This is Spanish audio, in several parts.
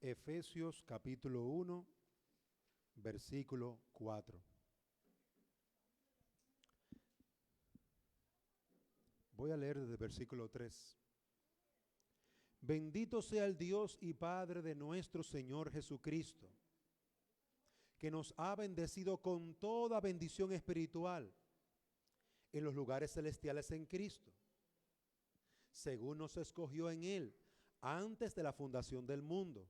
Efesios capítulo 1, versículo 4. Voy a leer desde el versículo 3. Bendito sea el Dios y Padre de nuestro Señor Jesucristo, que nos ha bendecido con toda bendición espiritual en los lugares celestiales en Cristo, según nos escogió en Él antes de la fundación del mundo,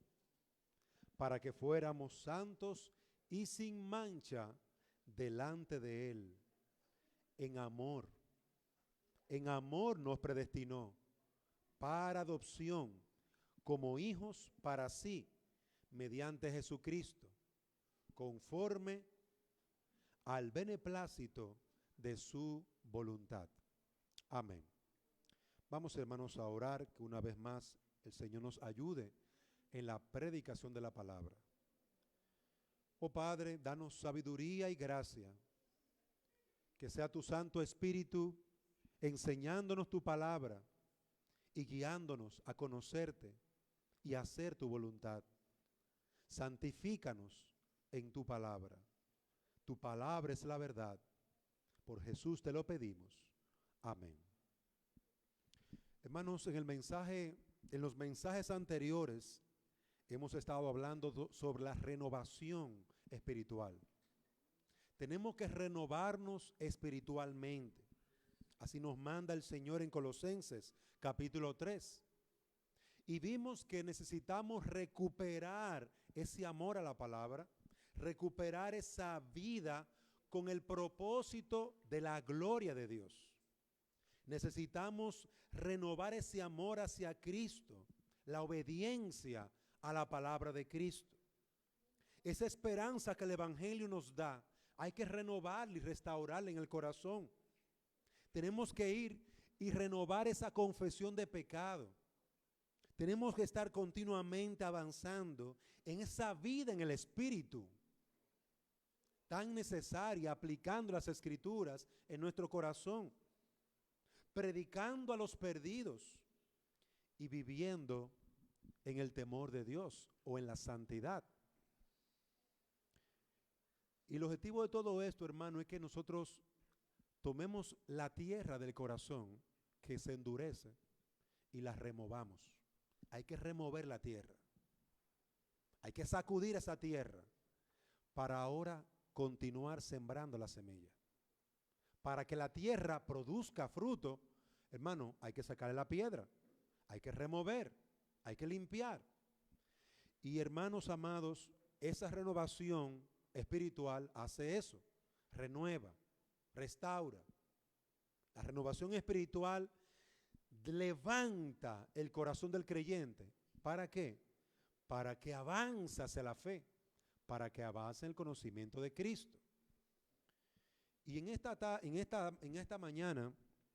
para que fuéramos santos y sin mancha delante de Él. En amor nos predestinó para adopción como hijos para sí, mediante Jesucristo, conforme al beneplácito de su voluntad. Amén. Vamos, hermanos, a orar, que una vez más el Señor nos ayude en la predicación de la palabra. Oh Padre, danos sabiduría y gracia, que sea tu Santo Espíritu enseñándonos tu palabra y guiándonos a conocerte y a hacer tu voluntad. Santifícanos en tu palabra. Tu palabra es la verdad. Por Jesús te lo pedimos. Amén. Hermanos, en los mensajes anteriores hemos estado hablando sobre la renovación espiritual. Tenemos que renovarnos espiritualmente. Así nos manda el Señor en Colosenses capítulo 3. Y vimos que necesitamos recuperar ese amor a la palabra, recuperar esa vida con el propósito de la gloria de Dios. Necesitamos renovar ese amor hacia Cristo, la obediencia a la palabra de Cristo. Esa esperanza que el Evangelio nos da, hay que renovarla y restaurarla en el corazón. Tenemos que ir y renovar esa confesión de pecado. Tenemos que estar continuamente avanzando en esa vida en el Espíritu, tan necesaria, aplicando las Escrituras en nuestro corazón, predicando a los perdidos y viviendo en el temor de Dios o en la santidad. Y el objetivo de todo esto, hermano, es que nosotros tomemos la tierra del corazón que se endurece y la removamos. Hay que remover la tierra. Hay que sacudir esa tierra para ahora continuar sembrando la semilla. Para que la tierra produzca fruto, hermano, hay que sacarle la piedra, hay que remover, hay que limpiar. Y hermanos amados, esa renovación espiritual hace eso, renueva, restaura. La renovación espiritual levanta el corazón del creyente. ¿Para qué? Para que avance hacia la fe, para que avance el conocimiento de Cristo. Y en esta mañana,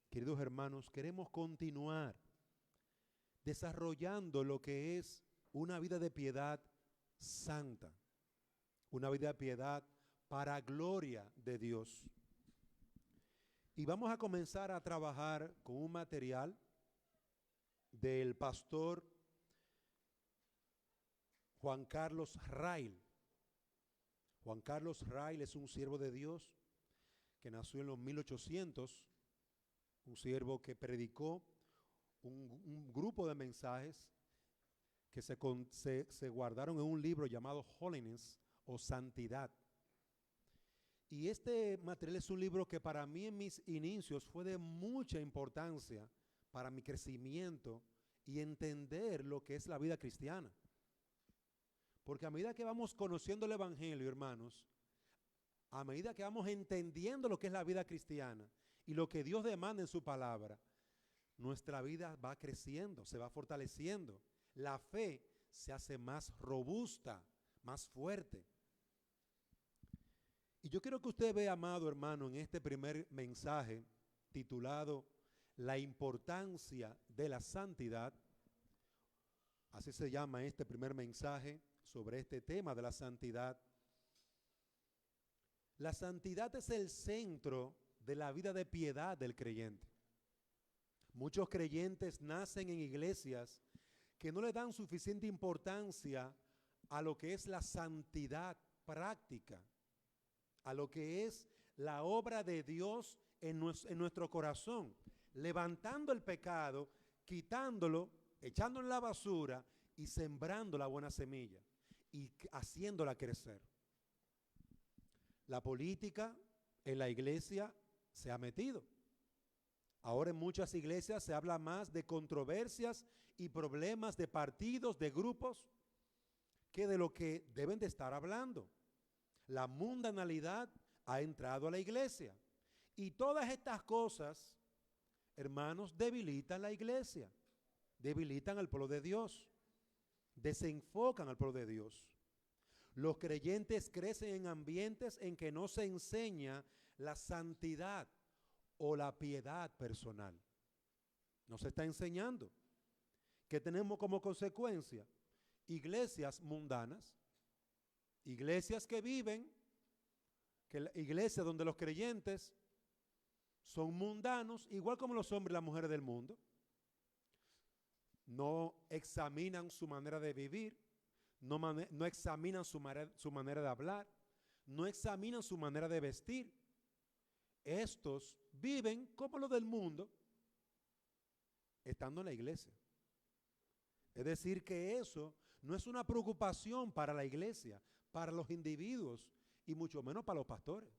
queridos hermanos, queremos continuar desarrollando lo que es una vida de piedad santa, una vida de piedad para gloria de Dios. Y vamos a comenzar a trabajar con un material del pastor Juan Carlos Rail. Juan Carlos Rail es un siervo de Dios que nació en los 1800, un siervo que predicó un grupo de mensajes que se guardaron en un libro llamado Holiness o Santidad. Y este material es un libro que para mí en mis inicios fue de mucha importancia para mi crecimiento y entender lo que es la vida cristiana. Porque a medida que vamos conociendo el Evangelio, hermanos, a medida que vamos entendiendo lo que es la vida cristiana y lo que Dios demanda en su palabra, nuestra vida va creciendo, se va fortaleciendo. La fe se hace más robusta, más fuerte. Y yo quiero que usted vea, amado hermano, en este primer mensaje titulado La importancia de la santidad. Así se llama este primer mensaje sobre este tema de la santidad. La santidad es el centro de la vida de piedad del creyente. Muchos creyentes nacen en iglesias que no le dan suficiente importancia a lo que es la santidad práctica, a lo que es la obra de Dios en nuestro corazón, levantando el pecado, quitándolo, echándolo en la basura y sembrando la buena semilla y haciéndola crecer. La política en la iglesia se ha metido. Ahora en muchas iglesias se habla más de controversias y problemas de partidos, de grupos, que de lo que deben de estar hablando. La mundanalidad ha entrado a la iglesia. Y todas estas cosas, hermanos, debilitan la iglesia, debilitan al pueblo de Dios, desenfocan al pueblo de Dios. Los creyentes crecen en ambientes en que no se enseña la santidad o la piedad personal. No se está enseñando. ¿Qué tenemos como consecuencia? Iglesias mundanas, iglesias que viven, iglesias donde los creyentes son mundanos, igual como los hombres y las mujeres del mundo. No examinan su manera de vivir, no examinan su manera de hablar, no examinan su manera de vestir. Estos viven como los del mundo, estando en la iglesia. Es decir, que eso no es una preocupación para la iglesia, para los individuos y mucho menos para los pastores.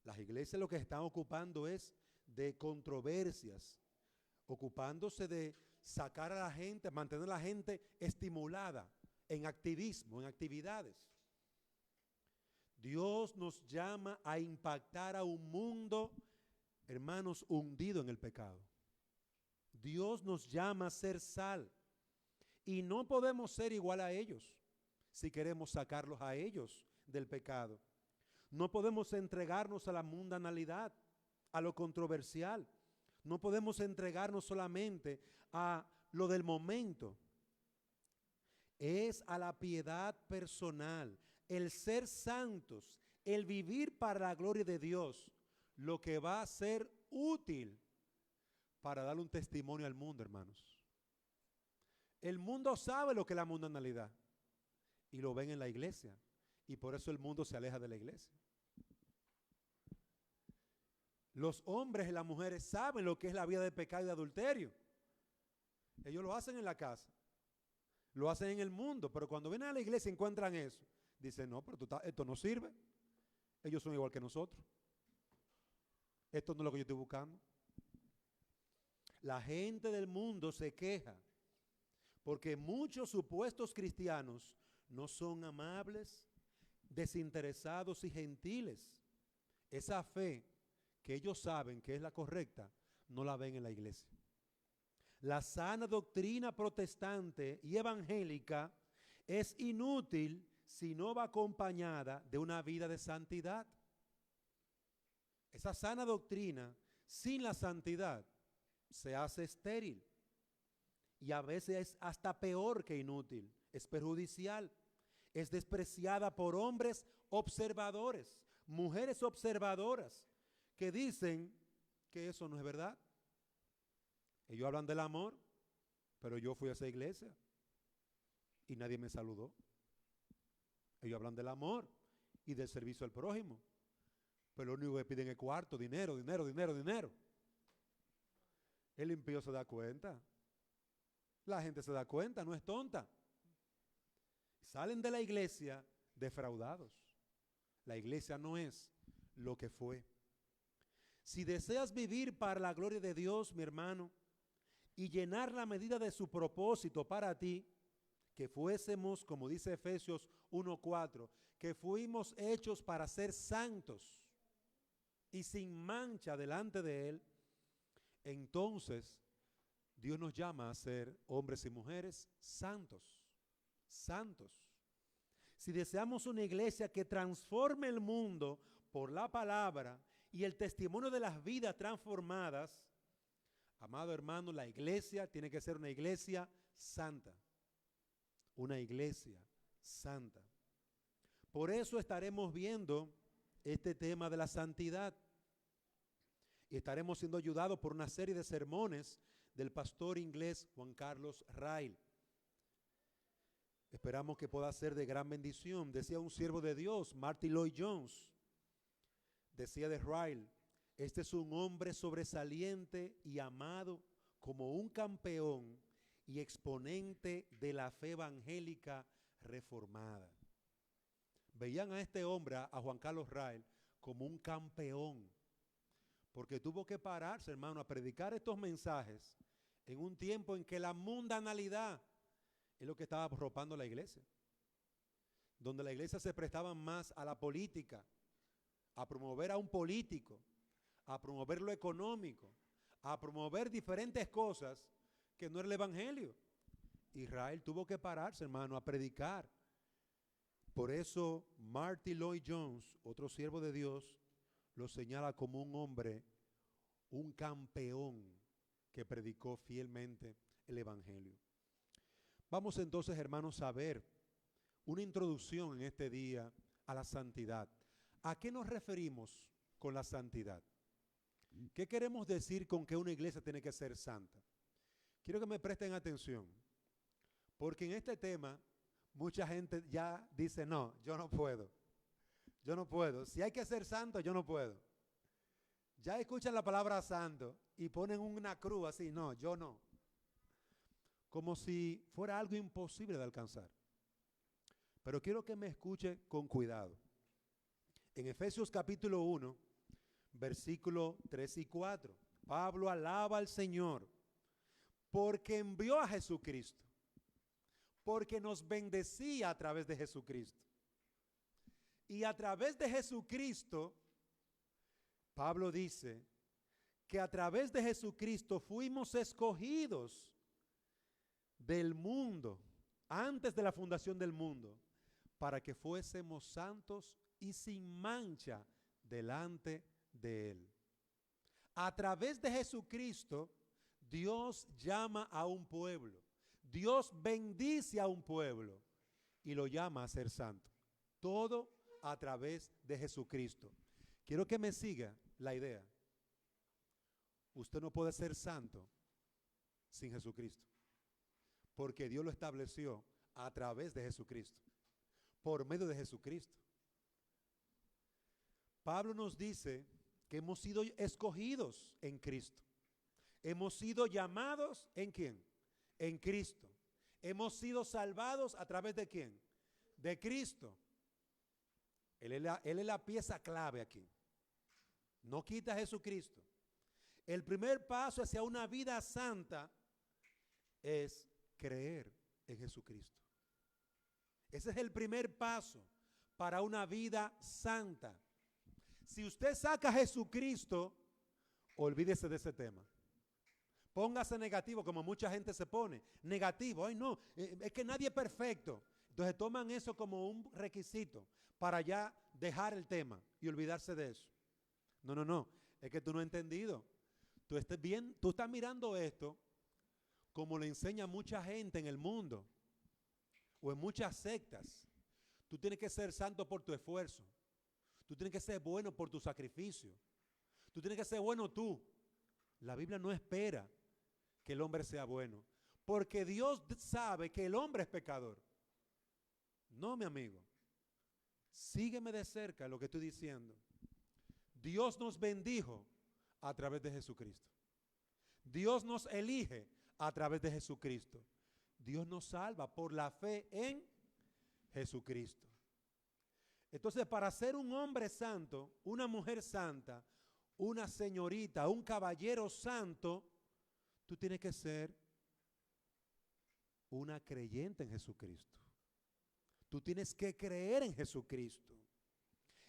Las iglesias lo que están ocupando es de controversias, ocupándose de sacar a la gente, mantener a la gente estimulada en activismo, en actividades. Dios nos llama a impactar a un mundo, hermanos, hundido en el pecado. Dios nos llama a ser sal y no podemos ser igual a ellos si queremos sacarlos a ellos del pecado. No podemos entregarnos a la mundanalidad, a lo controversial. No podemos entregarnos solamente a lo del momento. Es a la piedad personal, el ser santos, el vivir para la gloria de Dios, lo que va a ser útil para darle un testimonio al mundo, hermanos. El mundo sabe lo que es la mundanalidad y lo ven en la iglesia, y por eso el mundo se aleja de la iglesia. Los hombres y las mujeres saben lo que es la vida de pecado y de adulterio. Ellos lo hacen en la casa, lo hacen en el mundo, pero cuando vienen a la iglesia encuentran eso. Dicen, no, pero esto no sirve. Ellos son igual que nosotros. Esto no es lo que yo estoy buscando. La gente del mundo se queja porque muchos supuestos cristianos no son amables, desinteresados y gentiles. Esa fe que ellos saben que es la correcta, no la ven en la iglesia. La sana doctrina protestante y evangélica es inútil si no va acompañada de una vida de santidad. Esa sana doctrina, sin la santidad, se hace estéril. Y a veces es hasta peor que inútil, es perjudicial. Es despreciada por hombres observadores, mujeres observadoras, que dicen que eso no es verdad. Ellos hablan del amor, pero yo fui a esa iglesia y nadie me saludó. Ellos hablan del amor y del servicio al prójimo, pero lo único que piden es cuarto, dinero, dinero, dinero, dinero. El impío se da cuenta. La gente se da cuenta, no es tonta. Salen de la iglesia defraudados. La iglesia no es lo que fue. Si deseas vivir para la gloria de Dios, mi hermano, y llenar la medida de su propósito para ti, que fuésemos, como dice Efesios 1:4, que fuimos hechos para ser santos y sin mancha delante de Él, entonces Dios nos llama a ser hombres y mujeres santos, santos. Si deseamos una iglesia que transforme el mundo por la palabra y el testimonio de las vidas transformadas, amado hermano, la iglesia tiene que ser una iglesia santa. Una iglesia santa. Por eso estaremos viendo este tema de la santidad. Y estaremos siendo ayudados por una serie de sermones del pastor inglés Juan Carlos Rail. Esperamos que pueda ser de gran bendición. Decía un siervo de Dios, Martin Lloyd Jones, decía de Ryle: este es un hombre sobresaliente y amado como un campeón y exponente de la fe evangélica reformada. Veían a este hombre, a Juan Carlos Ryle, como un campeón, porque tuvo que pararse, hermano, a predicar estos mensajes en un tiempo en que la mundanalidad es lo que estaba arropando la iglesia, donde la iglesia se prestaba más a la política, a promover a un político, a promover lo económico, a promover diferentes cosas que no era el evangelio. Israel tuvo que pararse, hermano, a predicar. Por eso Martin Lloyd Jones, otro siervo de Dios, lo señala como un hombre, un campeón que predicó fielmente el evangelio. Vamos entonces, hermanos, a ver una introducción en este día a la santidad. ¿A qué nos referimos con la santidad? ¿Qué queremos decir con que una iglesia tiene que ser santa? Quiero que me presten atención, porque en este tema mucha gente ya dice: no, yo no puedo. Yo no puedo. Si hay que ser santo, yo no puedo. Ya escuchan la palabra santo y ponen una cruz así: no, yo no. Como si fuera algo imposible de alcanzar. Pero quiero que me escuche con cuidado. En Efesios capítulo 1, versículos 3 y 4, Pablo alaba al Señor porque envió a Jesucristo, porque nos bendecía a través de Jesucristo. Y a través de Jesucristo, Pablo dice que a través de Jesucristo fuimos escogidos del mundo, antes de la fundación del mundo, para que fuésemos santos y sin mancha delante de Él. A través de Jesucristo, Dios llama a un pueblo. Dios bendice a un pueblo y lo llama a ser santo. Todo a través de Jesucristo. Quiero que me siga la idea. Usted no puede ser santo sin Jesucristo, porque Dios lo estableció a través de Jesucristo, por medio de Jesucristo. Pablo nos dice que hemos sido escogidos en Cristo. Hemos sido llamados ¿en quién? En Cristo. Hemos sido salvados a través de quién? De Cristo. Él es la pieza clave aquí. No quita a Jesucristo. El primer paso hacia una vida santa es creer en Jesucristo. Ese es el primer paso para una vida santa. Si usted saca a Jesucristo, olvídese de ese tema. Póngase negativo, como mucha gente se pone. Negativo, ay no, es que nadie es perfecto. Entonces toman eso como un requisito para ya dejar el tema y olvidarse de eso. No, es que tú no has entendido. Tú estás mirando esto como le enseña mucha gente en el mundo o en muchas sectas. Tú tienes que ser santo por tu esfuerzo. Tú tienes que ser bueno por tu sacrificio. Tú tienes que ser bueno tú. La Biblia no espera que el hombre sea bueno, porque Dios sabe que el hombre es pecador. No, mi amigo. Sígueme de cerca lo que estoy diciendo. Dios nos bendijo a través de Jesucristo. Dios nos elige a través de Jesucristo. Dios nos salva por la fe en Jesucristo. Entonces, para ser un hombre santo, una mujer santa, una señorita, un caballero santo, tú tienes que ser una creyente en Jesucristo. Tú tienes que creer en Jesucristo.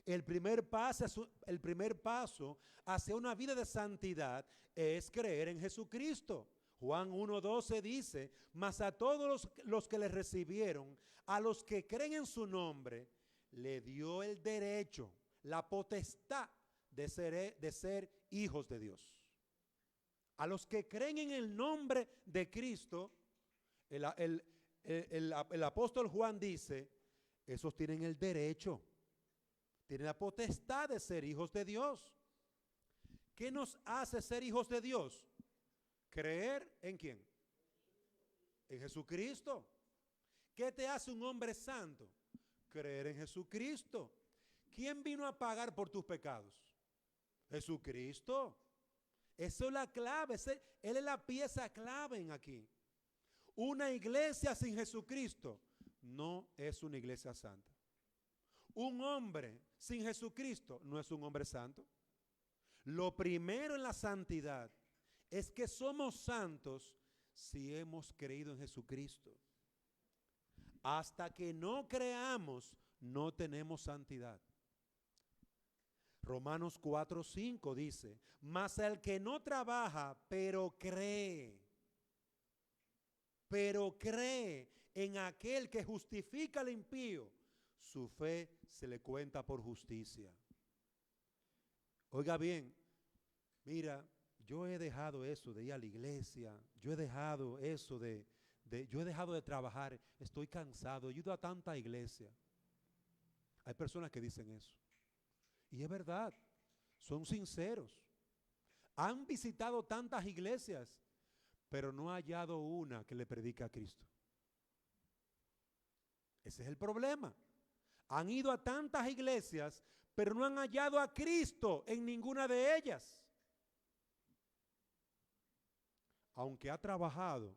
El primer paso hacia una vida de santidad es creer en Jesucristo. Juan 1:12 dice: mas a todos los que le recibieron, a los que creen en su nombre, le dio el derecho, la potestad de ser hijos de Dios. A los que creen en el nombre de Cristo, el apóstol Juan dice, esos tienen el derecho, tienen la potestad de ser hijos de Dios. ¿Qué nos hace ser hijos de Dios? Creer en quién? En Jesucristo. ¿Qué te hace un hombre santo? Creer en Jesucristo. ¿Quién vino a pagar por tus pecados? Jesucristo. Eso es la clave. Él es la pieza clave en aquí. Una iglesia sin Jesucristo no es una iglesia santa. Un hombre sin Jesucristo no es un hombre santo. Lo primero en la santidad es que somos santos si hemos creído en Jesucristo. Hasta que no creamos, no tenemos santidad. Romanos 4:5 dice, mas el que no trabaja, pero cree en aquel que justifica al impío, su fe se le cuenta por justicia. Oiga bien, mira, yo he dejado eso de ir a la iglesia, yo he dejado eso yo he dejado de trabajar, estoy cansado, he ido a tanta iglesia. Hay personas que dicen eso. Y es verdad, son sinceros. Han visitado tantas iglesias, pero no ha hallado una que le predique a Cristo. Ese es el problema. Han ido a tantas iglesias, pero no han hallado a Cristo en ninguna de ellas. Aunque ha trabajado,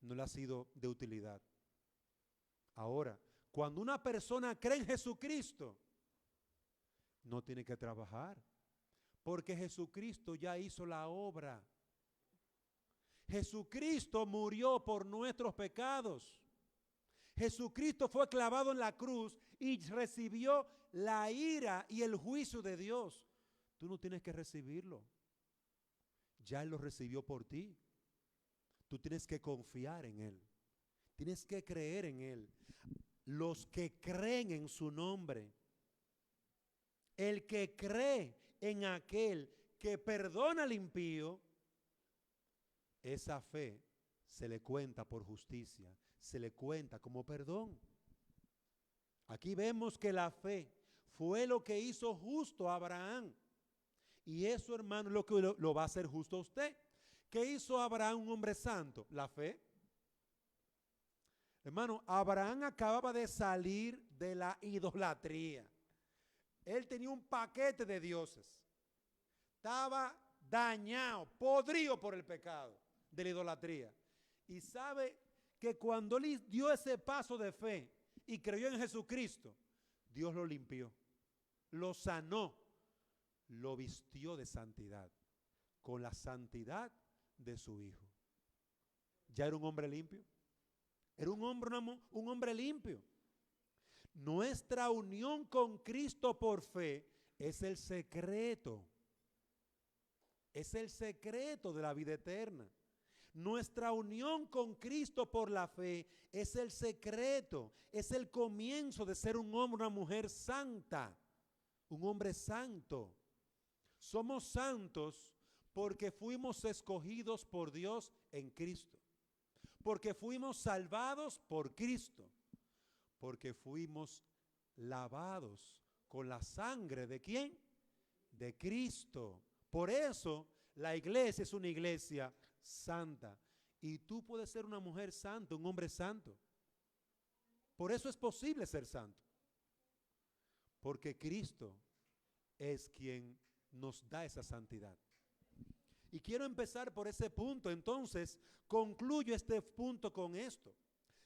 no le ha sido de utilidad. Ahora, cuando una persona cree en Jesucristo, no tiene que trabajar, porque Jesucristo ya hizo la obra. Jesucristo murió por nuestros pecados. Jesucristo fue clavado en la cruz y recibió la ira y el juicio de Dios. Tú no tienes que recibirlo. Ya Él lo recibió por ti. Tú tienes que confiar en Él. Tienes que creer en Él. Los que creen en su nombre. El que cree en aquel que perdona al impío, esa fe se le cuenta por justicia, se le cuenta como perdón. Aquí vemos que la fe fue lo que hizo justo a Abraham. Y eso, hermano, es lo que lo va a hacer justo a usted. ¿Qué hizo Abraham, un hombre santo? La fe. Hermano, Abraham acababa de salir de la idolatría. Él tenía un paquete de dioses. Estaba dañado, podrido por el pecado de la idolatría. Y sabe que cuando él dio ese paso de fe y creyó en Jesucristo, Dios lo limpió, lo sanó, lo vistió de santidad, con la santidad de su Hijo. Ya era un hombre limpio. Era un hombre limpio. Nuestra unión con Cristo por fe es el secreto. Es el secreto de la vida eterna. Nuestra unión con Cristo por la fe es el secreto, es el comienzo de ser un hombre, una mujer santa, un hombre santo. Somos santos porque fuimos escogidos por Dios en Cristo, porque fuimos salvados por Cristo, porque fuimos lavados con la sangre ¿de quién? De Cristo. Por eso la iglesia es una iglesia santa. Y tú puedes ser una mujer santa, un hombre santo. Por eso es posible ser santo. Porque Cristo es quien nos da esa santidad. Y quiero empezar por ese punto. Entonces, concluyo este punto con esto.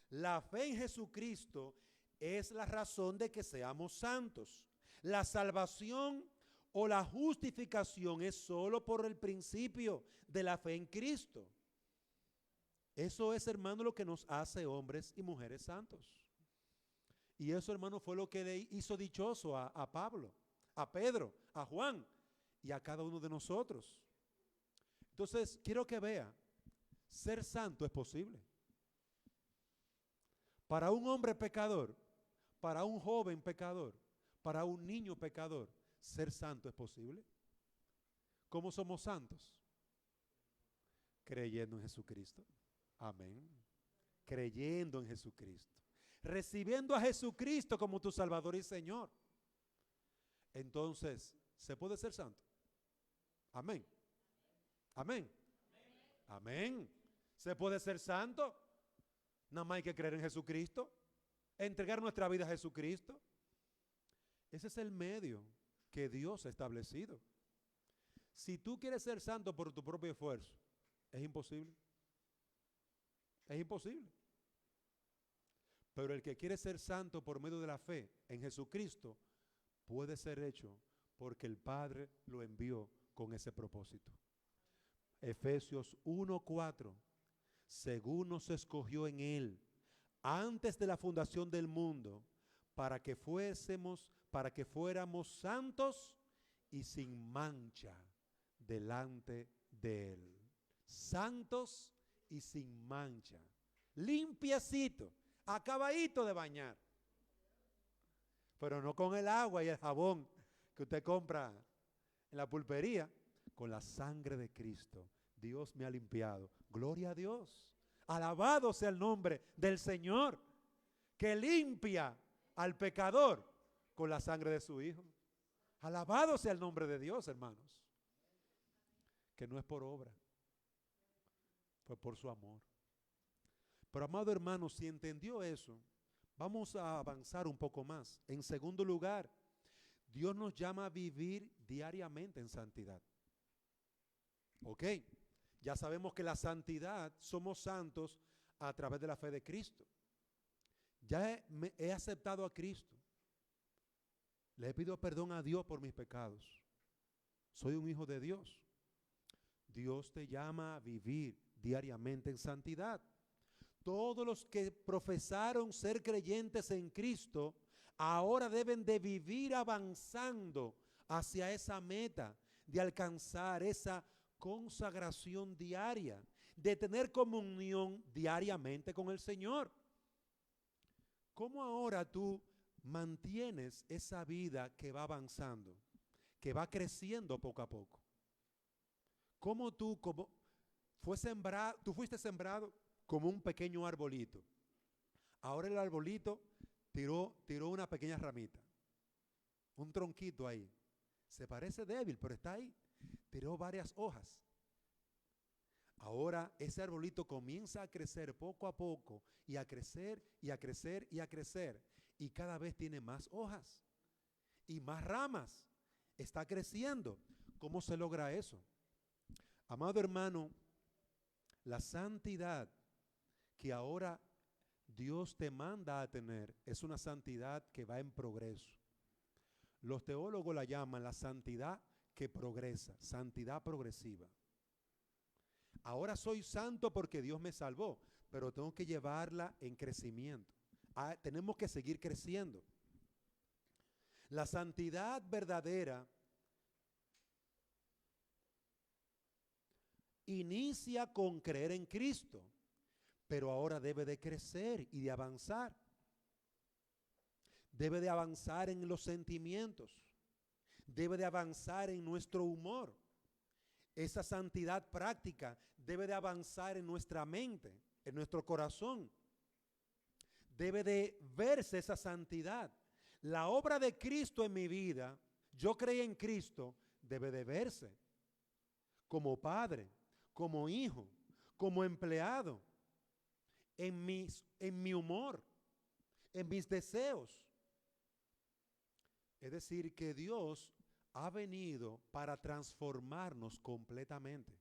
La fe en Jesucristo es la razón de que seamos santos. La salvación o la justificación es solo por el principio de la fe en Cristo. Eso es, hermano, lo que nos hace hombres y mujeres santos. Y eso, hermano, fue lo que le hizo dichoso a Pablo, a Pedro, a Juan y a cada uno de nosotros. Entonces, quiero que vea, ser santo es posible. Para un hombre pecador, para un joven pecador, para un niño pecador, ser santo es posible. ¿Cómo somos santos? Creyendo en Jesucristo. Amén. Creyendo en Jesucristo. Recibiendo a Jesucristo como tu Salvador y Señor. Entonces, ¿se puede ser santo? Amén. Amén. Amén. ¿Se puede ser santo? Nada más hay que creer en Jesucristo, entregar nuestra vida a Jesucristo. Ese es el medio que Dios ha establecido. Si tú quieres ser santo por tu propio esfuerzo, es imposible. Es imposible. Pero el que quiere ser santo por medio de la fe en Jesucristo puede ser hecho porque el Padre lo envió con ese propósito. Efesios 1:4, según nos escogió en Él antes de la fundación del mundo, para que fuéramos santos y sin mancha delante de Él. Santos y sin mancha, limpiecito, acabadito de bañar, pero no con el agua y el jabón que usted compra en la pulpería, con la sangre de Cristo. Dios me ha limpiado. Gloria a Dios. Alabado sea el nombre del Señor, que limpia al pecador con la sangre de su Hijo. Alabado sea el nombre de Dios, hermanos. Que no es por obra, fue por su amor. Pero amado hermano, si entendió eso, vamos a avanzar un poco más. En segundo lugar, Dios nos llama a vivir diariamente en santidad. Ok, ya sabemos que la santidad, somos santos a través de la fe de Cristo. Ya he aceptado a Cristo. Le pido perdón a Dios por mis pecados. Soy un hijo de Dios. Dios te llama a vivir diariamente en santidad. Todos los que profesaron ser creyentes en Cristo ahora deben de vivir avanzando hacia esa meta, de alcanzar esa consagración diaria, de tener comunión diariamente con el Señor. ¿Cómo ahora tú mantienes esa vida que va avanzando, que va creciendo poco a poco? ¿Cómo tú, tú fuiste sembrado como un pequeño arbolito? Ahora el arbolito tiró una pequeña ramita, un tronquito ahí. Se parece débil, pero está ahí. Tiró varias hojas. Ahora ese arbolito comienza a crecer poco a poco y a crecer y a crecer y a crecer. Y cada vez tiene más hojas y más ramas. Está creciendo. ¿Cómo se logra eso? Amado hermano, la santidad que ahora Dios te manda a tener es una santidad que va en progreso. Los teólogos la llaman la santidad que progresa, santidad progresiva. Ahora soy santo porque Dios me salvó, pero tengo que llevarla en crecimiento. Tenemos que seguir creciendo. La santidad verdadera inicia con creer en Cristo, pero ahora debe de crecer y de avanzar. Debe de avanzar en los sentimientos. Debe de avanzar en nuestro humor. Esa santidad práctica debe de avanzar en nuestra mente, en nuestro corazón. Debe de verse esa santidad. La obra de Cristo en mi vida, yo creí en Cristo, debe de verse como padre, como hijo, como empleado, en mi humor, en mis deseos. Es decir, que Dios ha venido para transformarnos completamente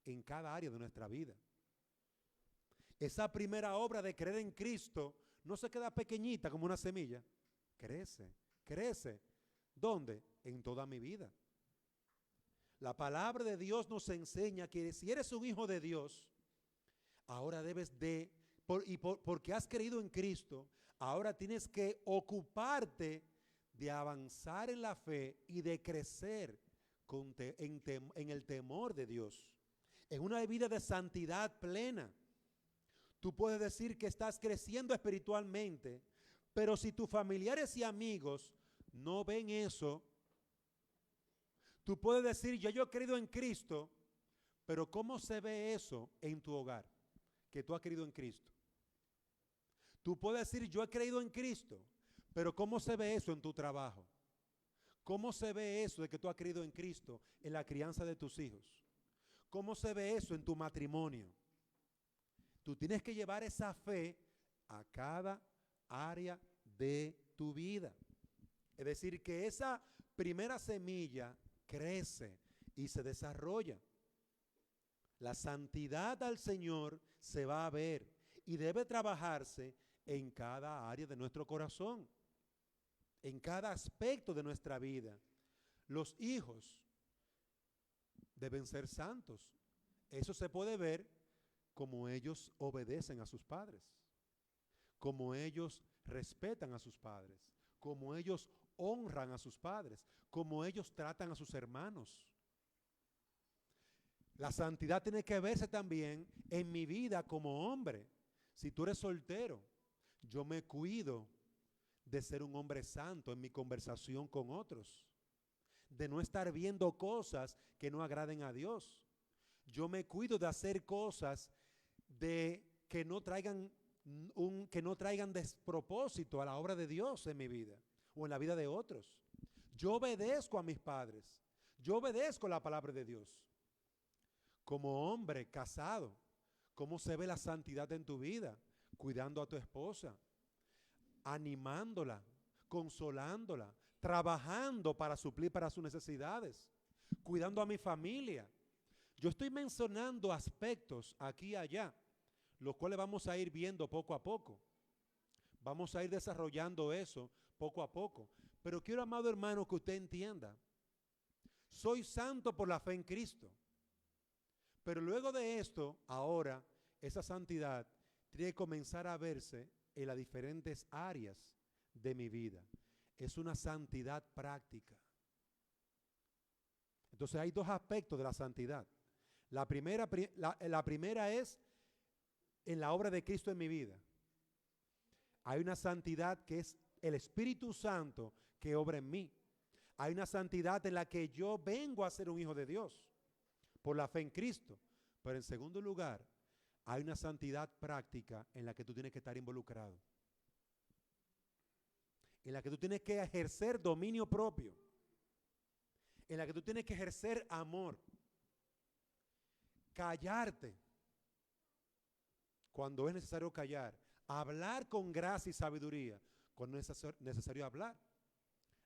en cada área de nuestra vida. Esa primera obra de creer en Cristo no se queda pequeñita como una semilla. Crece, crece. ¿Dónde? En toda mi vida. La palabra de Dios nos enseña que si eres un hijo de Dios, ahora debes de, porque has creído en Cristo, ahora tienes que ocuparte de avanzar en la fe y de crecer en el temor de Dios, en una vida de santidad plena. Tú puedes decir que estás creciendo espiritualmente, pero si tus familiares y amigos no ven eso, tú puedes decir, yo he creído en Cristo, pero ¿cómo se ve eso en tu hogar? Que tú has creído en Cristo. Tú puedes decir, yo he creído en Cristo, pero ¿cómo se ve eso en tu trabajo? ¿Cómo se ve eso de que tú has creído en Cristo en la crianza de tus hijos? ¿Cómo se ve eso en tu matrimonio? Tú tienes que llevar esa fe a cada área de tu vida. Es decir, que esa primera semilla crece y se desarrolla. La santidad al Señor se va a ver y debe trabajarse en cada área de nuestro corazón, en cada aspecto de nuestra vida. Los hijos deben ser santos. Eso se puede ver como ellos obedecen a sus padres, como ellos respetan a sus padres, como ellos honran a sus padres, como ellos tratan a sus hermanos. La santidad tiene que verse también en mi vida como hombre. Si tú eres soltero, yo me cuido de ser un hombre santo en mi conversación con otros, de no estar viendo cosas que no agraden a Dios. Yo me cuido de hacer cosas que no traigan despropósito a la obra de Dios en mi vida o en la vida de otros. Yo obedezco a mis padres. Yo obedezco la palabra de Dios. Como hombre casado, ¿cómo se ve la santidad en tu vida? Cuidando a tu esposa, animándola, consolándola, trabajando para suplir para sus necesidades, cuidando a mi familia. Yo estoy mencionando aspectos aquí y allá, los cuales vamos a ir viendo poco a poco. Vamos a ir desarrollando eso poco a poco. Pero quiero, amado hermano, que usted entienda. Soy santo por la fe en Cristo. Pero luego de esto, ahora, esa santidad tiene que comenzar a verse en las diferentes áreas de mi vida. Es una santidad práctica. Entonces hay dos aspectos de la santidad. La primera es en la obra de Cristo en mi vida. Hay una santidad que es el Espíritu Santo que obra en mí. Hay una santidad en la que yo vengo a ser un hijo de Dios por la fe en Cristo. Pero en segundo lugar, hay una santidad práctica en la que tú tienes que estar involucrado. En la que tú tienes que ejercer dominio propio. En la que tú tienes que ejercer amor. Callarte cuando es necesario callar. Hablar con gracia y sabiduría cuando es necesario hablar.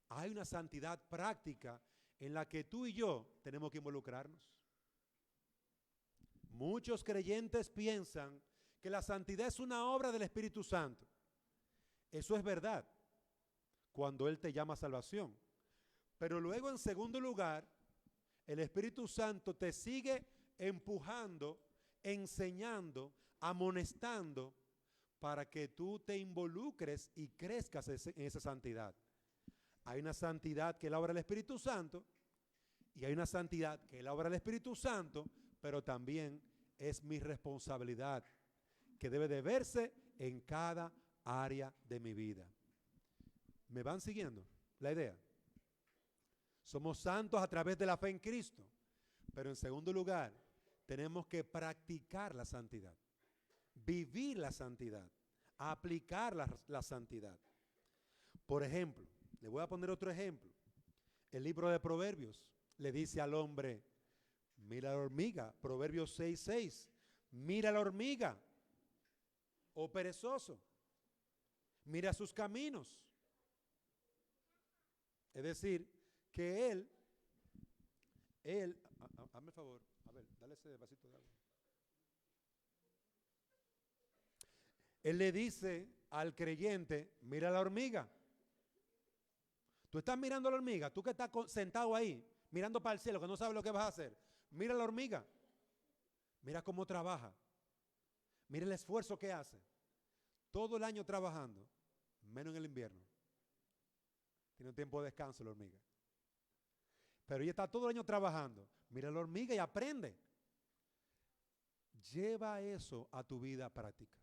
Hay una santidad práctica en la que tú y yo tenemos que involucrarnos. Muchos creyentes piensan que la santidad es una obra del Espíritu Santo. Eso es verdad cuando Él te llama a salvación. Pero luego, en segundo lugar, el Espíritu Santo te sigue empujando, enseñando, amonestando para que tú te involucres y crezcas en esa santidad. Hay una santidad que es la obra del Espíritu Santo y hay una santidad que es la obra del Espíritu Santo, pero también es mi responsabilidad que debe de verse en cada área de mi vida. ¿Me van siguiendo la idea? Somos santos a través de la fe en Cristo, pero en segundo lugar, tenemos que practicar la santidad, vivir la santidad, aplicar la santidad. Por ejemplo, le voy a poner otro ejemplo. El libro de Proverbios le dice al hombre: mira la hormiga, Proverbios 6:6. Mira la hormiga, oh perezoso, mira sus caminos. Es decir, que él, hazme el favor, a ver, dale ese vasito de agua. Él le dice al creyente: mira la hormiga. Tú estás mirando a la hormiga, tú que estás sentado ahí, mirando para el cielo, que no sabes lo que vas a hacer. Mira la hormiga. Mira cómo trabaja. Mira el esfuerzo que hace. Todo el año trabajando, menos en el invierno. Tiene un tiempo de descanso la hormiga. Pero ella está todo el año trabajando. Mira la hormiga y aprende. Lleva eso a tu vida práctica.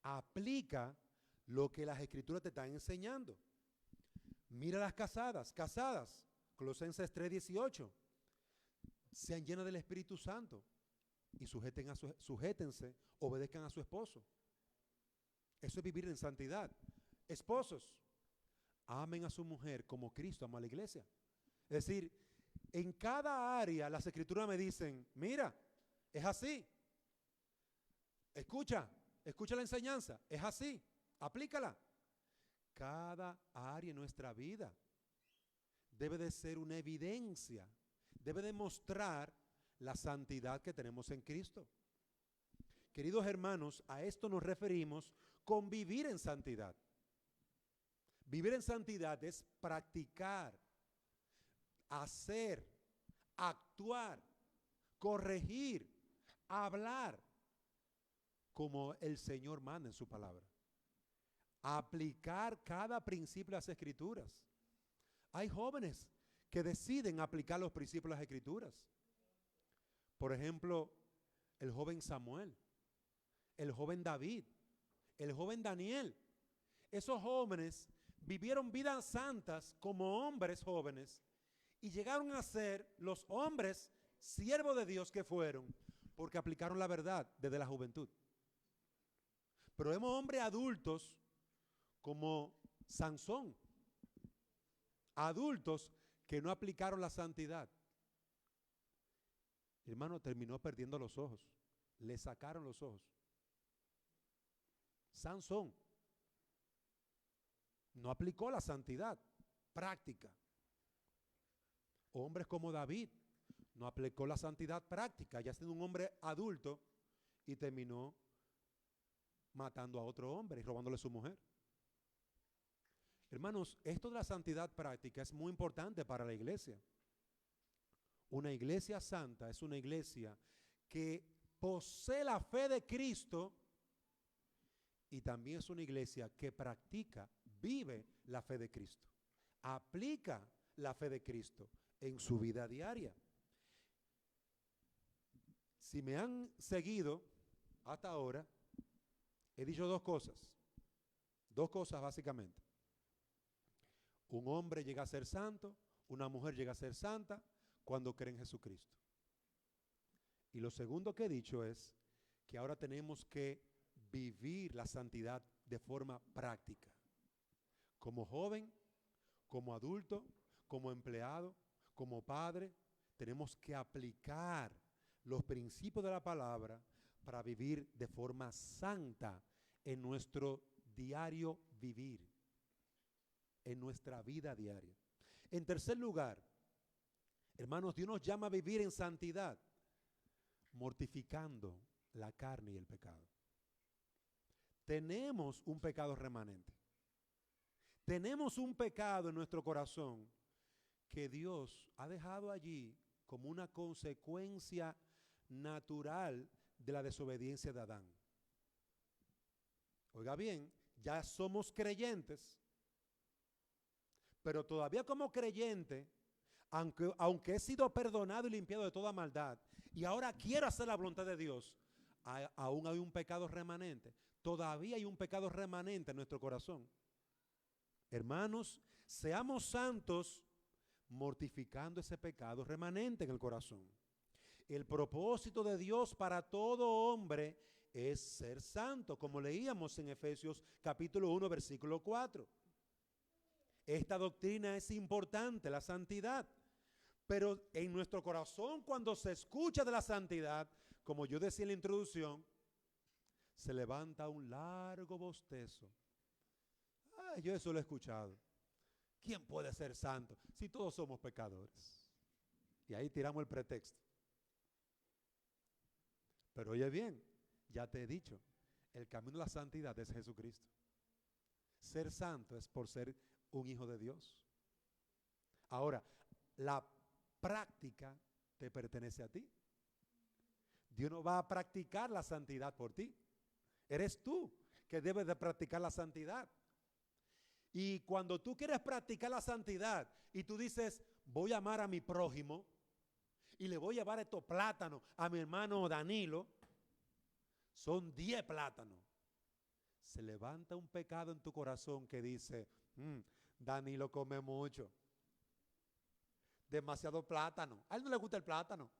Aplica lo que las escrituras te están enseñando. Mira las casadas, Colosenses 3:18. Sean llenas del Espíritu Santo y sujétense, obedezcan a su esposo. Eso es vivir en santidad. Esposos, amen a su mujer como Cristo ama a la iglesia. Es decir, en cada área las escrituras me dicen: mira, es así. Escucha, Escucha la enseñanza. Es así. Aplícala. Cada área de nuestra vida debe de ser una evidencia. Debe demostrar la santidad que tenemos en Cristo. Queridos hermanos, a esto nos referimos con vivir en santidad. Vivir en santidad es practicar, hacer, actuar, corregir, hablar como el Señor manda en su palabra. Aplicar cada principio de las Escrituras. Hay jóvenes que deciden aplicar los principios de las Escrituras. Por ejemplo, el joven Samuel, el joven David, el joven Daniel. Esos jóvenes vivieron vidas santas como hombres jóvenes y llegaron a ser los hombres siervos de Dios que fueron porque aplicaron la verdad desde la juventud. Pero vemos hombres adultos como Sansón, adultos que no aplicaron la santidad. Hermano, terminó perdiendo los ojos, le sacaron los ojos. Sansón no aplicó la santidad práctica. Hombres como David no aplicó la santidad práctica, ya siendo un hombre adulto, y terminó matando a otro hombre y robándole su mujer. Hermanos, esto de la santidad práctica es muy importante para la iglesia. Una iglesia santa es una iglesia que posee la fe de Cristo y también es una iglesia que practica, vive la fe de Cristo, aplica la fe de Cristo en su vida diaria. Si me han seguido hasta ahora, he dicho dos cosas básicamente. Un hombre llega a ser santo, una mujer llega a ser santa cuando cree en Jesucristo. Y lo segundo que he dicho es que ahora tenemos que vivir la santidad de forma práctica. Como joven, como adulto, como empleado, como padre, tenemos que aplicar los principios de la palabra para vivir de forma santa en nuestro diario vivir, en nuestra vida diaria. En tercer lugar, hermanos, Dios nos llama a vivir en santidad, mortificando la carne y el pecado. Tenemos un pecado remanente. Tenemos un pecado en nuestro corazón que Dios ha dejado allí como una consecuencia natural de la desobediencia de Adán. Oiga bien, ya somos creyentes, pero todavía como creyente, aunque he sido perdonado y limpiado de toda maldad, y ahora quiero hacer la voluntad de Dios, aún hay un pecado remanente. Todavía hay un pecado remanente en nuestro corazón. Hermanos, seamos santos mortificando ese pecado remanente en el corazón. El propósito de Dios para todo hombre es ser santo, como leíamos en Efesios capítulo 1, versículo 4. Esta doctrina es importante, la santidad. Pero en nuestro corazón, cuando se escucha de la santidad, como yo decía en la introducción, se levanta un largo bostezo. Ay, yo eso lo he escuchado. ¿Quién puede ser santo si todos somos pecadores? Y ahí tiramos el pretexto. Pero oye bien, ya te he dicho, el camino de la santidad es Jesucristo. Ser santo es por ser un hijo de Dios. Ahora, la práctica te pertenece a ti. Dios no va a practicar la santidad por ti. Eres tú que debes de practicar la santidad. Y cuando tú quieres practicar la santidad y tú dices, voy a amar a mi prójimo y le voy a llevar estos plátanos a mi hermano Danilo, son 10 plátanos. Se levanta un pecado en tu corazón que dice, Danilo come mucho. Demasiado plátano. A él no le gusta el plátano.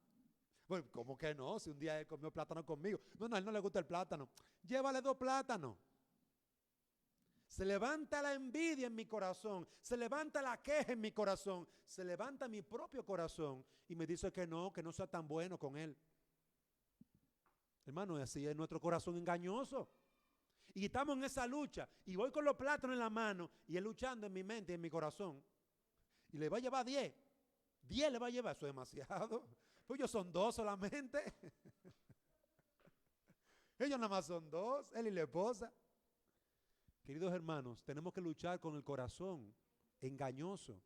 Bueno, ¿cómo que no? Si un día él comió plátano conmigo. No, a él no le gusta el plátano. Llévale 2 plátanos. Se levanta la envidia en mi corazón. Se levanta la queja en mi corazón. Se levanta mi propio corazón y me dice que no sea tan bueno con él. Hermano, así es nuestro corazón engañoso. Y estamos en esa lucha. Y voy con los plátanos en la mano y él luchando en mi mente y en mi corazón. Y le va a llevar 10. 10 le va a llevar. Eso es demasiado. Pues ellos son 2 solamente. Ellos nada más son 2, él y la esposa. Queridos hermanos, tenemos que luchar con el corazón engañoso.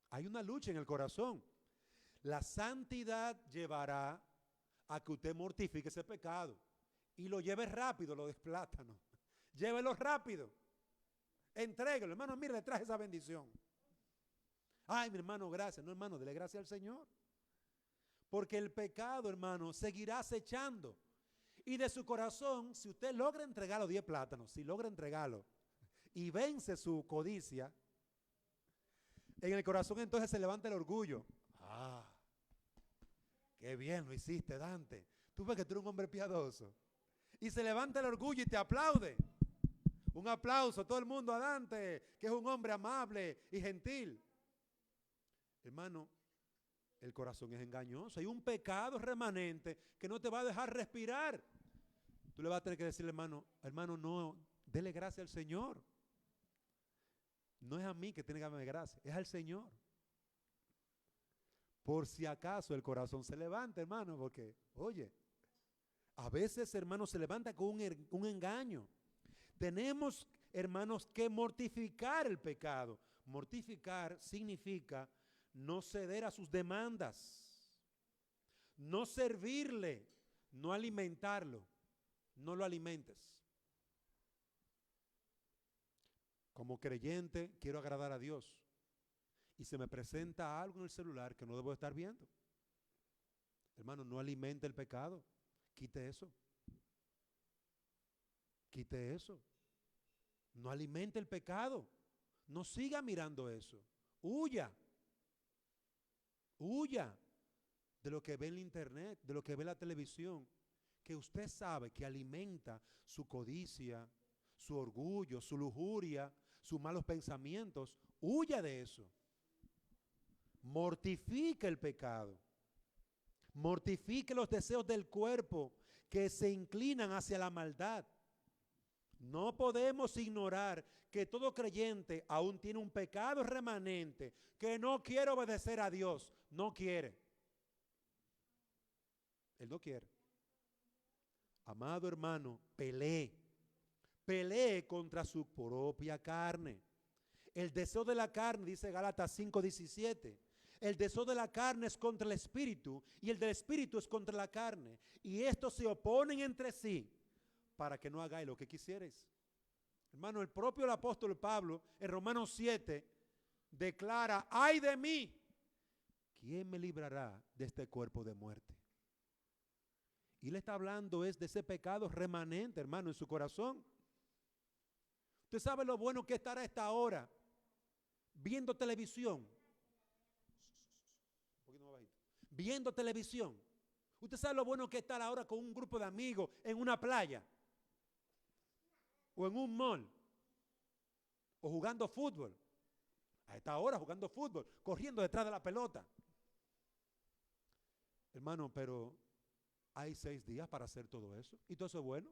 Hay una lucha en el corazón. La santidad llevará a que usted mortifique ese pecado y lo lleve rápido, lo del plátano. Llévelo rápido. Entréguelo, hermano, mire, le traje esa bendición. Ay, mi hermano, gracias. No, hermano, dele gracias al Señor. Porque el pecado, hermano, seguirá acechando. Y de su corazón, si usted logra entregar los 10 plátanos, si logra entregarlo y vence su codicia, en el corazón entonces se levanta el orgullo. Ah, qué bien lo hiciste, Dante. Tú ves que tú eres un hombre piadoso. Y se levanta el orgullo y te aplaude. Un aplauso, todo el mundo a Dante, que es un hombre amable y gentil. Hermano, el corazón es engañoso. Hay un pecado remanente que no te va a dejar respirar. Tú le vas a tener que decirle, hermano, no, dele gracias al Señor. No es a mí que tiene que darme gracias, es al Señor. Por si acaso el corazón se levanta, hermano, porque, oye, a veces, hermano, se levanta con un engaño. Tenemos, hermanos, que mortificar el pecado. Mortificar significa no ceder a sus demandas, no servirle, no alimentarlo. No lo alimentes. Como creyente, quiero agradar a Dios. Y se me presenta algo en el celular que no debo estar viendo. Hermano, no alimente el pecado. Quite eso. Quite eso. No alimente el pecado. No siga mirando eso. Huya. Huya de lo que ve en la internet, de lo que ve en la televisión, que usted sabe que alimenta su codicia, su orgullo, su lujuria, sus malos pensamientos. Huya de eso. Mortifique el pecado. Mortifique los deseos del cuerpo que se inclinan hacia la maldad. No podemos ignorar que todo creyente aún tiene un pecado remanente, que no quiere obedecer a Dios. No quiere. Él no quiere. Amado hermano, pelee contra su propia carne. El deseo de la carne, dice Gálatas 5:17, el deseo de la carne es contra el espíritu y el del espíritu es contra la carne. Y estos se oponen entre sí para que no hagáis lo que quisierais. Hermano, el propio apóstol Pablo en Romanos 7 declara, ay de mí, ¿quién me librará de este cuerpo de muerte? Y le está hablando es de ese pecado remanente, hermano, en su corazón. Usted sabe lo bueno que estar a esta hora viendo televisión. Un poquito más bajito. Viendo televisión. Usted sabe lo bueno que estar ahora con un grupo de amigos en una playa. O en un mall. O jugando fútbol. A esta hora jugando fútbol. Corriendo detrás de la pelota. Hermano, pero hay 6 días para hacer todo eso. Y todo eso es bueno.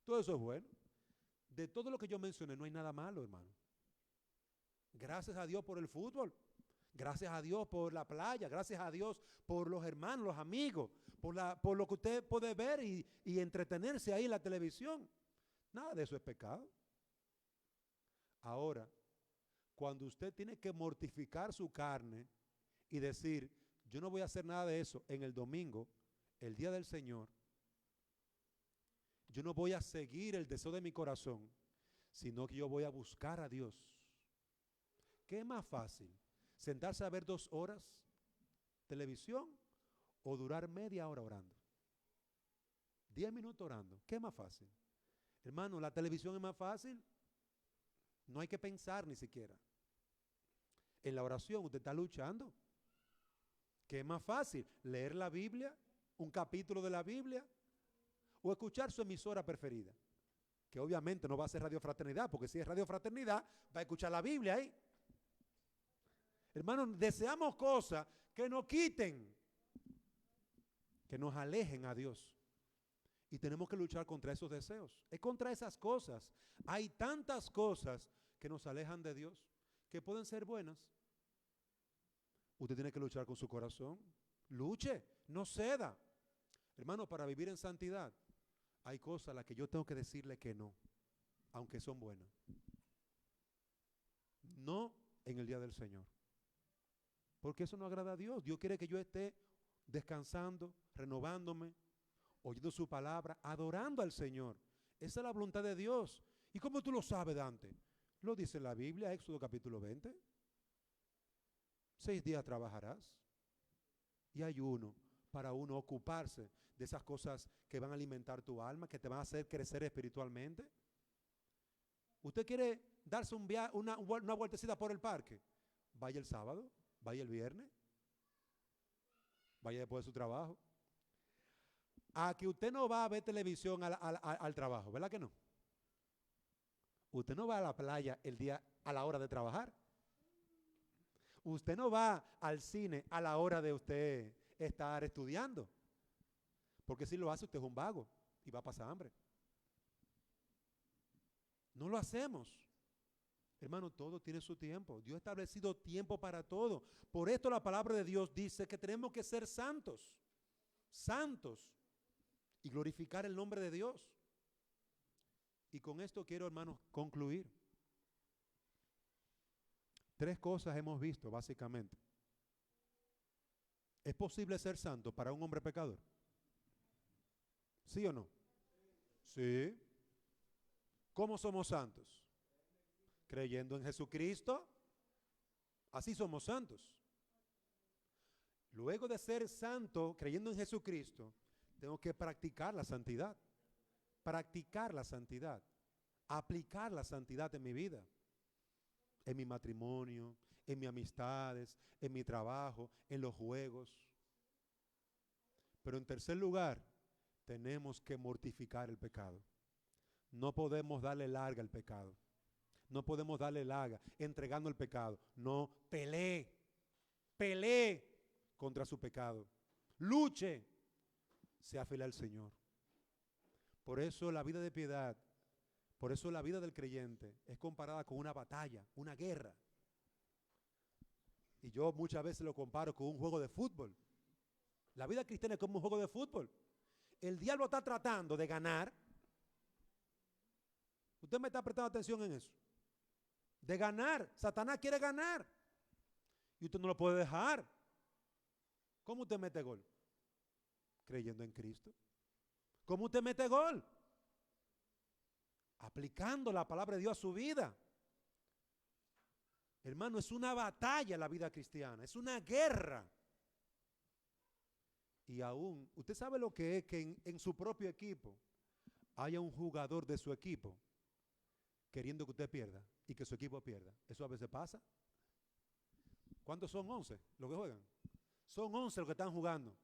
Todo eso es bueno. De todo lo que yo mencioné no hay nada malo, hermano. Gracias a Dios por el fútbol. Gracias a Dios por la playa. Gracias a Dios por los hermanos, los amigos. Por lo que usted puede ver y entretenerse ahí en la televisión. Nada de eso es pecado. Ahora, cuando usted tiene que mortificar su carne y decir, yo no voy a hacer nada de eso en el domingo, el día del Señor, yo no voy a seguir el deseo de mi corazón, sino que yo voy a buscar a Dios. ¿Qué es más fácil? ¿Sentarse a ver 2 horas televisión o durar media hora orando? 10 minutos orando. ¿Qué es más fácil? Hermano, la televisión es más fácil. No hay que pensar ni siquiera. En la oración usted está luchando. ¿Qué es más fácil? ¿Leer la Biblia? ¿Un capítulo de la Biblia? ¿O escuchar su emisora preferida? Que obviamente no va a ser Radio Fraternidad, porque si es Radio Fraternidad, va a escuchar la Biblia ahí. Hermanos, deseamos cosas que nos quiten, que nos alejen a Dios. Y tenemos que luchar contra esos deseos. Es contra esas cosas. Hay tantas cosas que nos alejan de Dios, que pueden ser buenas. Usted tiene que luchar con su corazón. Luche, no ceda. Hermano, para vivir en santidad, hay cosas a las que yo tengo que decirle que no, aunque son buenas. No en el día del Señor. Porque eso no agrada a Dios. Dios quiere que yo esté descansando, renovándome, oyendo su palabra, adorando al Señor. Esa es la voluntad de Dios. ¿Y cómo tú lo sabes, Dante? Lo dice la Biblia, Éxodo capítulo 20. 6 días trabajarás y ayuno para uno ocuparse de esas cosas que van a alimentar tu alma, que te van a hacer crecer espiritualmente. ¿Usted quiere darse una vueltecita por el parque? Vaya el sábado, vaya el viernes, vaya después de su trabajo. A que usted no va a ver televisión al trabajo, ¿verdad que no? Usted no va a la playa el día a la hora de trabajar. Usted no va al cine a la hora de usted estar estudiando. Porque si lo hace, usted es un vago y va a pasar hambre. No lo hacemos. Hermano, todo tiene su tiempo. Dios ha establecido tiempo para todo. Por esto la palabra de Dios dice que tenemos que ser santos. Santos. Y glorificar el nombre de Dios. Y con esto quiero, hermanos, concluir. 3 cosas hemos visto, básicamente. ¿Es posible ser santo para un hombre pecador? ¿Sí o no? Sí. ¿Cómo somos santos? Creyendo en Jesucristo. Así somos santos. Luego de ser santo, creyendo en Jesucristo, tengo que practicar la santidad. Practicar la santidad. Aplicar la santidad en mi vida. En mi matrimonio, en mis amistades, en mi trabajo, en los juegos. Pero en tercer lugar, tenemos que mortificar el pecado. No podemos darle larga al pecado. No podemos darle larga entregando el pecado. No, pelee contra su pecado. Luche, sea fiel al Señor. Por eso la vida de piedad, por eso la vida del creyente es comparada con una batalla, una guerra. Y yo muchas veces lo comparo con un juego de fútbol. La vida cristiana es como un juego de fútbol. El diablo está tratando de ganar. Usted me está prestando atención en eso. De ganar. Satanás quiere ganar. Y usted no lo puede dejar. ¿Cómo usted mete gol? Creyendo en Cristo. ¿Cómo usted mete gol? Aplicando la palabra de Dios a su vida. Hermano, es una batalla la vida cristiana. Es una guerra. Y aún, usted sabe lo que es que en su propio equipo haya un jugador de su equipo queriendo que usted pierda y que su equipo pierda. Eso a veces pasa. ¿Cuántos son? 11 los que juegan. Son 11 los que están jugando.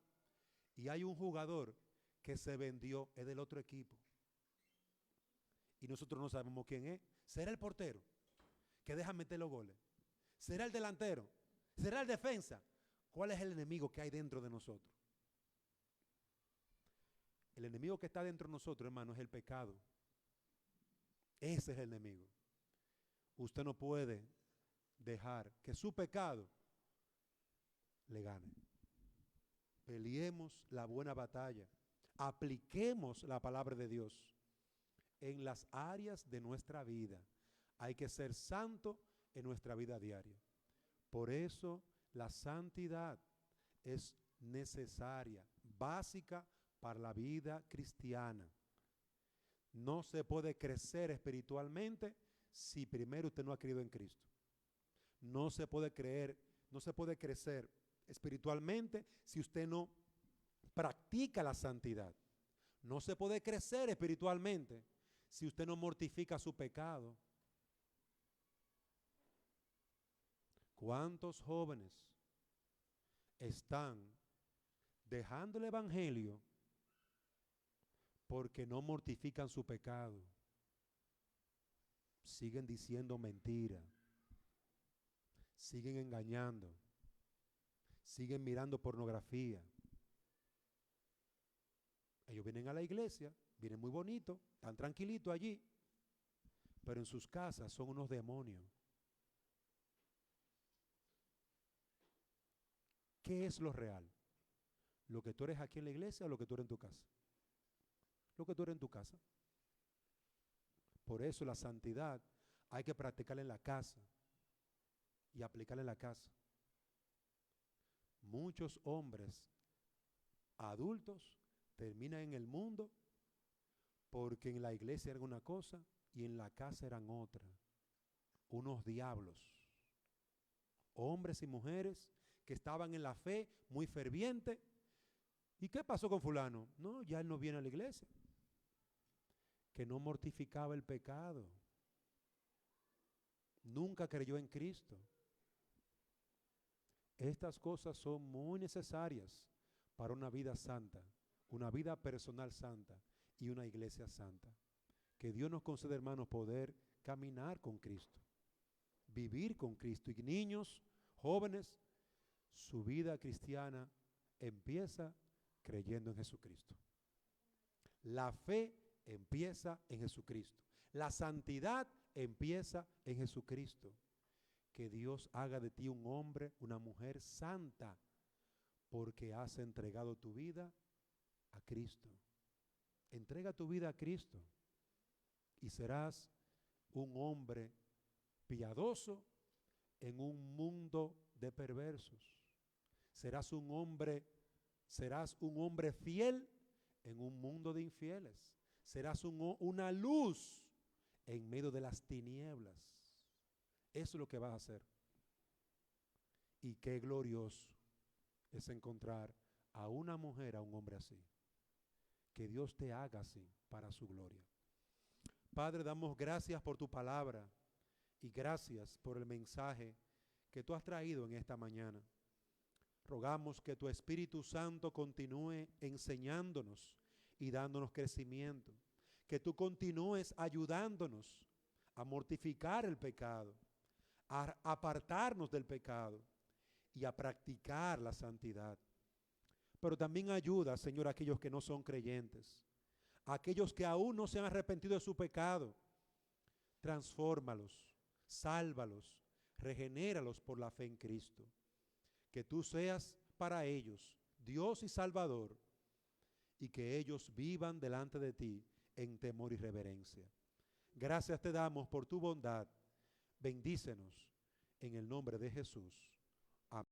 Y hay un jugador que se vendió, es del otro equipo. Y nosotros no sabemos quién es. ¿Será el portero que deja meter los goles? ¿Será el delantero? ¿Será el defensa? ¿Cuál es el enemigo que hay dentro de nosotros? El enemigo que está dentro de nosotros, hermano, es el pecado. Ese es el enemigo. Usted no puede dejar que su pecado le gane. Peleemos la buena batalla. Apliquemos la palabra de Dios en las áreas de nuestra vida. Hay que ser santo en nuestra vida diaria. Por eso la santidad es necesaria, básica para la vida cristiana. No se puede crecer espiritualmente si primero usted no ha creído en Cristo. No se puede crecer espiritualmente si usted no practica la santidad. No se puede crecer espiritualmente si usted no mortifica su pecado. ¿Cuántos jóvenes están dejando el evangelio porque no mortifican su pecado? Siguen diciendo mentiras, siguen engañando, siguen mirando pornografía. Ellos vienen a la iglesia, vienen muy bonitos, están tranquilitos allí, pero en sus casas son unos demonios. ¿Qué es lo real? ¿Lo que tú eres aquí en la iglesia o lo que tú eres en tu casa? Lo que tú eres en tu casa. Por eso la santidad hay que practicarla en la casa y aplicarla en la casa. Muchos hombres adultos terminan en el mundo porque en la iglesia era una cosa y en la casa eran otra. Unos diablos. Hombres y mujeres que estaban en la fe muy ferviente. ¿Y qué pasó con fulano? No, ya él no viene a la iglesia. Que no mortificaba el pecado. Nunca creyó en Cristo. Estas cosas son muy necesarias para una vida santa, una vida personal santa y una iglesia santa. Que Dios nos conceda, hermanos, poder caminar con Cristo, vivir con Cristo. Y niños, jóvenes, su vida cristiana empieza creyendo en Jesucristo. La fe empieza en Jesucristo. La santidad empieza en Jesucristo. Que Dios haga de ti un hombre, una mujer santa, porque has entregado tu vida a Cristo. Entrega tu vida a Cristo y serás un hombre piadoso en un mundo de perversos. Serás un hombre fiel en un mundo de infieles. Serás una luz en medio de las tinieblas. Eso es lo que vas a hacer. Y qué glorioso es encontrar a una mujer, a un hombre así. Que Dios te haga así para su gloria. Padre, damos gracias por tu palabra y gracias por el mensaje que tú has traído en esta mañana. Rogamos que tu Espíritu Santo continúe enseñándonos y dándonos crecimiento. Que tú continúes ayudándonos a mortificar el pecado, a apartarnos del pecado y a practicar la santidad. Pero también ayuda, Señor, a aquellos que no son creyentes, a aquellos que aún no se han arrepentido de su pecado. Transfórmalos, sálvalos, regenéralos por la fe en Cristo. Que tú seas para ellos Dios y Salvador y que ellos vivan delante de ti en temor y reverencia. Gracias te damos por tu bondad. Bendícenos en el nombre de Jesús.